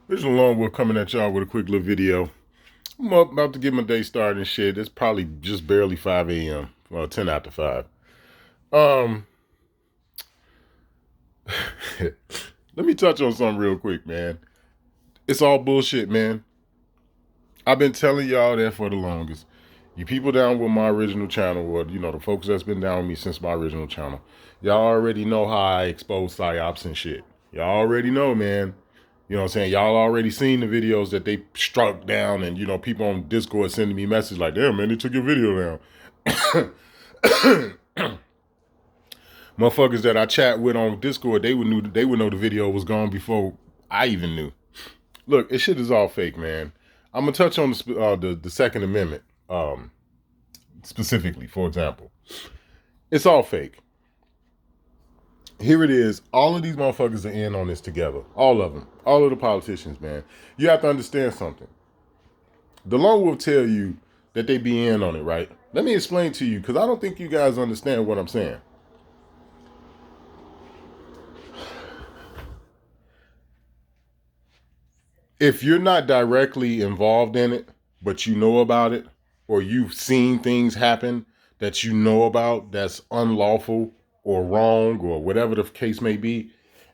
This is Lone Wolf coming at y'all with a quick little video. I'm about to get my day started and shit. It's probably just barely 5 a.m. Well, 10 after 5. Um, Let me touch on something real quick, man. It's all bullshit, man. I've been telling y'all that for the longest. You people down with my original channel, or the folks that's been down with me since my original channel, y'all already know how I expose psyops and shit. Y'all already know, man. You know what I'm saying? Y'all already seen the videos that they struck down, and people on Discord sending me messages like, damn man, they took your video down. Motherfuckers that I chat with on Discord, they would know the video was gone before I even knew. Look, this shit is all fake, man. I'm gonna touch on the Second Amendment, specifically, for example. It's all fake. Here it is. All of these motherfuckers are in on this together. All of them. All of the politicians, man. You have to understand something. The Lone Wolf tell you that they be in on it, right? Let me explain to you, because I don't think you guys understand what I'm saying. If you're not directly involved in it, but you know about it, or you've seen things happen that you know about that's unlawful or wrong or whatever the case may be,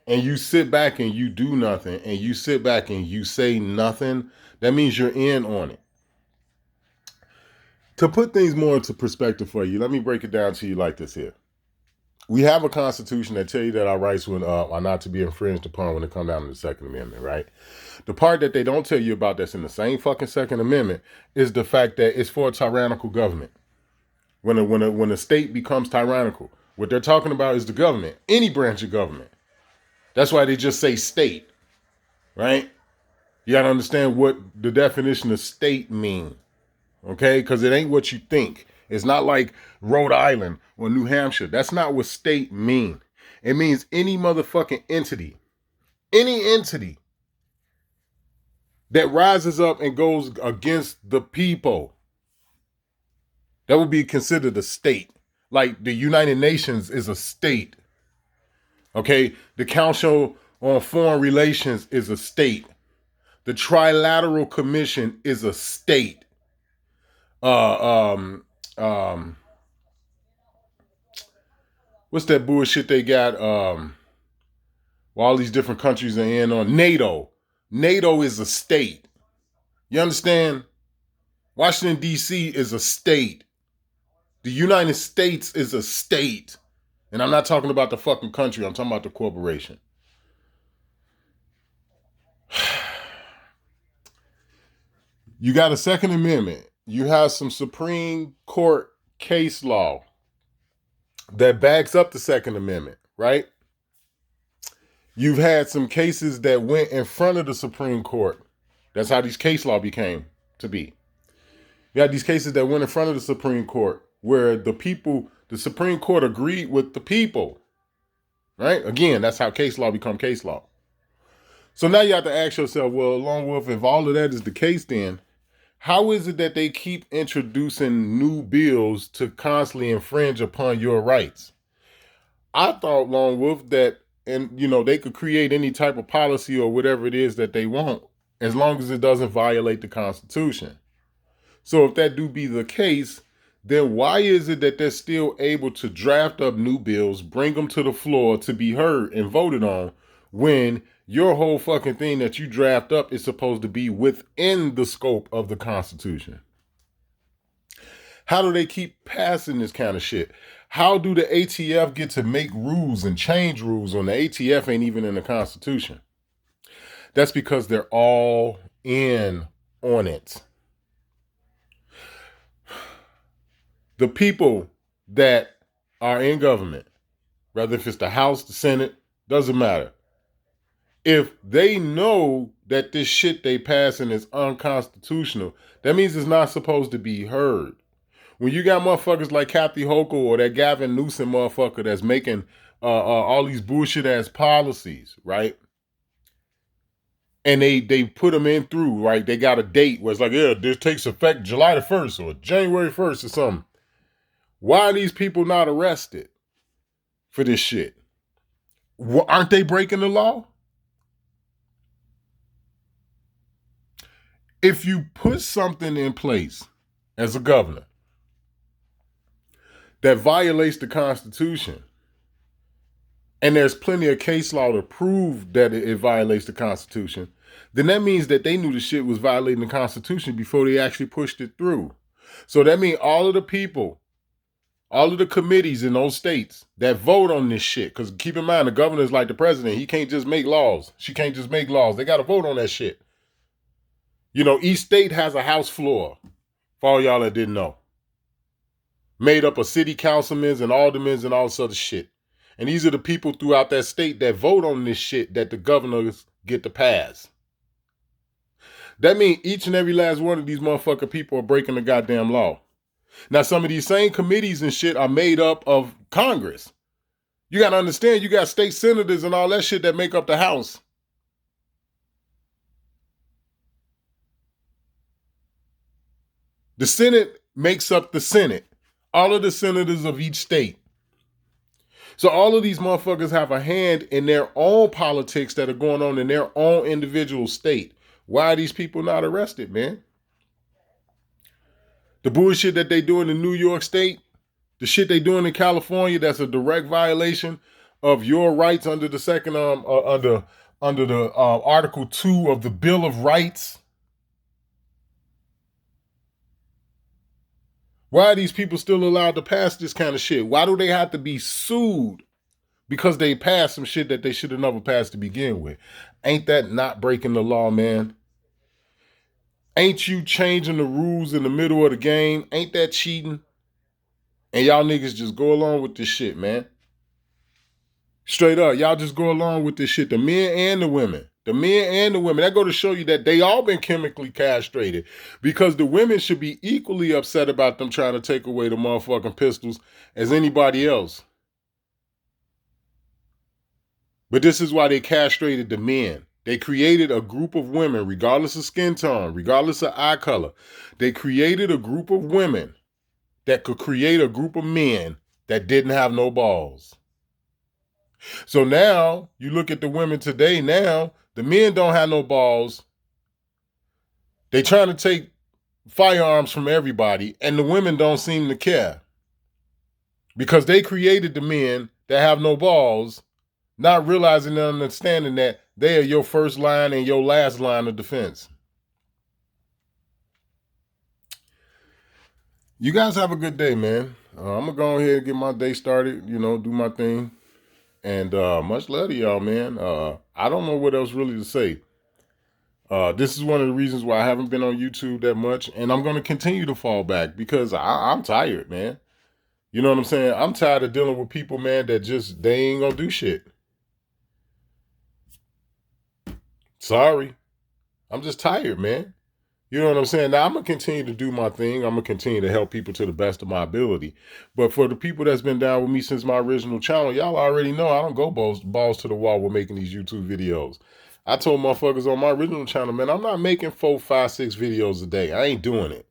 and you sit back and you do nothing, and you sit back and you say nothing, that means you're in on it. To put things more into perspective for you, let me break it down to you like this here. We have a constitution that tell you that our rights are not to be infringed upon when it comes down to the Second Amendment, right? The part that they don't tell you about that's in the same fucking Second Amendment is the fact that it's for a tyrannical government. When a state becomes tyrannical, what they're talking about is the government, any branch of government. That's why they just say state, right? You got to understand what the definition of state means, okay? Because it ain't what you think. It's not like Rhode Island or New Hampshire. That's not what state mean. It means any motherfucking entity. Any entity that rises up and goes against the people. That would be considered a state. Like the United Nations is a state. Okay? The Council on Foreign Relations is a state. The Trilateral Commission is a state. What's that bullshit they got? All these different countries are in on NATO. NATO is a state. You understand? Washington, D.C. is a state. The United States is a state. And I'm not talking about the fucking country. I'm talking about the corporation. You got a Second Amendment. You have some Supreme Court case law that backs up the Second Amendment, right? You've had some cases that went in front of the Supreme Court. That's how these case law became to be. You had these cases that went in front of the Supreme Court where the Supreme Court agreed with the people, right? Again, that's how case law become case law. So now you have to ask yourself, well, Lone Wolf, if all of that is the case, then how is it that they keep introducing new bills to constantly infringe upon your rights? I thought, Lone Wolf, that they could create any type of policy or whatever it is that they want, as long as it doesn't violate the Constitution. So if that do be the case, then why is it that they're still able to draft up new bills, bring them to the floor to be heard and voted on, when your whole fucking thing that you draft up is supposed to be within the scope of the Constitution? How do they keep passing this kind of shit? How do the ATF get to make rules and change rules when the ATF ain't even in the Constitution? That's because they're all in on it. The people that are in government, whether if it's the House, the Senate, doesn't matter. If they know that this shit they passing is unconstitutional, that means it's not supposed to be heard. When you got motherfuckers like Kathy Hochul or that Gavin Newsom motherfucker that's making all these bullshit ass policies, right? And they put them in through, right? They got a date where it's like, yeah, this takes effect July the 1st or January 1st or something. Why are these people not arrested for this shit? Aren't they breaking the law? If you put something in place as a governor that violates the Constitution, and there's plenty of case law to prove that it violates the Constitution, then that means that they knew the shit was violating the Constitution before they actually pushed it through. So that means all of the people, all of the committees in those states that vote on this shit, because keep in mind, the governor is like the president. He can't just make laws. She can't just make laws. They got to vote on that shit. You know, each state has a house floor, for all y'all that didn't know, made up of city councilmen and aldermen and all this other shit. And these are the people throughout that state that vote on this shit that the governors get to pass. That means each and every last one of these motherfucking people are breaking the goddamn law. Now, some of these same committees and shit are made up of Congress. You got to understand, you got state senators and all that shit that make up the House. The Senate makes up the Senate. All of the senators of each state. So all of these motherfuckers have a hand in their own politics that are going on in their own individual state. Why are these people not arrested, man? The bullshit that they doing in New York State, the shit they doing in California, that's a direct violation of your rights under the second under the Article 2 of the Bill of Rights. Why are these people still allowed to pass this kind of shit? Why do they have to be sued because they passed some shit that they should have never passed to begin with? Ain't that not breaking the law, man? Ain't you changing the rules in the middle of the game? Ain't that cheating? And y'all niggas just go along with this shit, man. Straight up, y'all just go along with this shit. The men and the women. The men and the women. That go to show you that they all been chemically castrated. Because the women should be equally upset about them trying to take away the motherfucking pistols as anybody else. But this is why they castrated the men. They created a group of women, regardless of skin tone, regardless of eye color. They created a group of women that could create a group of men that didn't have no balls. So now, you look at the women today now, the men don't have no balls. They trying to take firearms from everybody, and the women don't seem to care. Because they created the men that have no balls, not realizing and understanding that they are your first line and your last line of defense. You guys have a good day, man. I'm going to go ahead and get my day started, do my thing. And much love to y'all, man. I don't know what else really to say. This is one of the reasons why I haven't been on YouTube that much. And I'm going to continue to fall back because I'm tired, man. You know what I'm saying? I'm tired of dealing with people, man, that just, they ain't going to do shit. Sorry. I'm just tired, man. You know what I'm saying? Now, I'm going to continue to do my thing. I'm going to continue to help people to the best of my ability. But for the people that's been down with me since my original channel, y'all already know I don't go balls to the wall with making these YouTube videos. I told motherfuckers on my original channel, man, I'm not making 4, 5, 6 videos a day. I ain't doing it.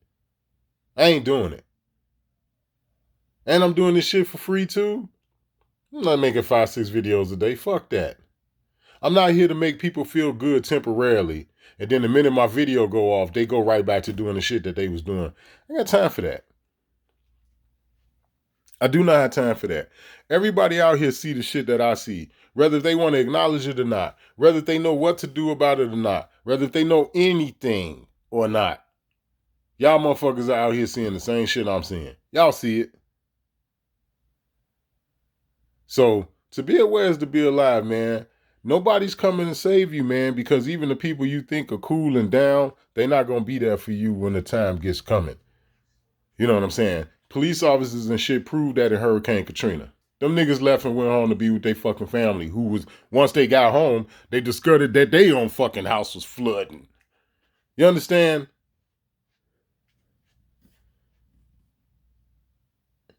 And I'm doing this shit for free too. I'm not making 5, 6 videos a day. Fuck that. I'm not here to make people feel good temporarily. And then the minute my video go off, they go right back to doing the shit that they was doing. I got time for that. I do not have time for that. Everybody out here see the shit that I see. Whether they want to acknowledge it or not. Whether they know what to do about it or not. Whether they know anything or not. Y'all motherfuckers are out here seeing the same shit I'm seeing. Y'all see it. So, to be aware is to be alive, man. Nobody's coming to save you, man, because even the people you think are cool and down, they're not going to be there for you when the time gets coming. You know what I'm saying? Police officers and shit proved that in Hurricane Katrina. Them niggas left and went home to be with their fucking family, who was, once they got home, they discovered that their own fucking house was flooding. You understand?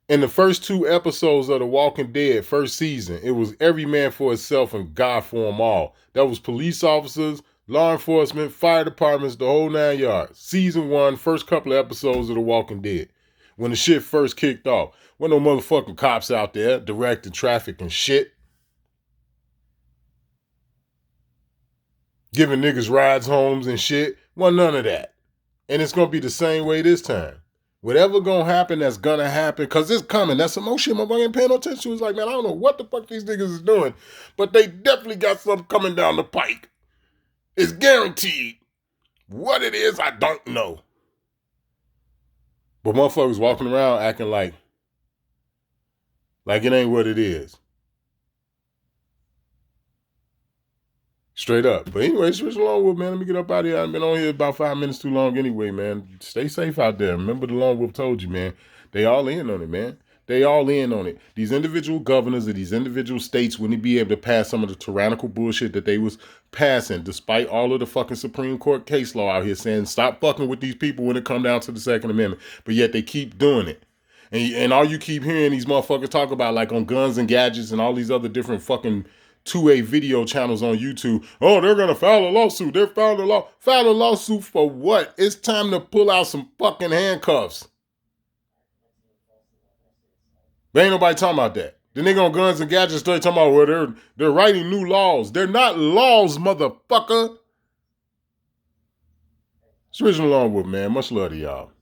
In the first 2 episodes of The Walking Dead, first season, it was every man for himself and God for them all. That was police officers, law enforcement, fire departments, the whole 9 yards. Season 1, first couple of episodes of The Walking Dead. When the shit first kicked off. Wasn't no motherfucking cops out there directing traffic and shit. Giving niggas rides homes and shit. Wasn't none of that. And it's going to be the same way this time. Whatever going to happen, that's going to happen because it's coming. That's some more shit my ain't paying no attention to. It's like, man, I don't know what the fuck these niggas is doing, but they definitely got something coming down the pike. It's guaranteed. What it is, I don't know. But motherfuckers walking around acting like it ain't what it is. Straight up. But anyway, switch along with, man. Let me get up out of here. I've been on here about 5 minutes too long anyway, man. Stay safe out there. Remember the Lone Wolf told you, man. They all in on it, man. They all in on it. These individual governors of these individual states wouldn't be able to pass some of the tyrannical bullshit that they was passing, despite all of the fucking Supreme Court case law out here saying stop fucking with these people when it come down to the Second Amendment. But yet they keep doing it. And all you keep hearing these motherfuckers talk about, like on Guns and Gadgets and all these other different fucking 2A video channels on YouTube. Oh, they're going to file a lawsuit. They're filing a law. File a lawsuit for what? It's time to pull out some fucking handcuffs. There ain't nobody talking about that. The nigga on Guns and Gadgets started talking about where they're writing new laws. They're not laws, motherfucker. It's Original Longwood, man. Much love to y'all.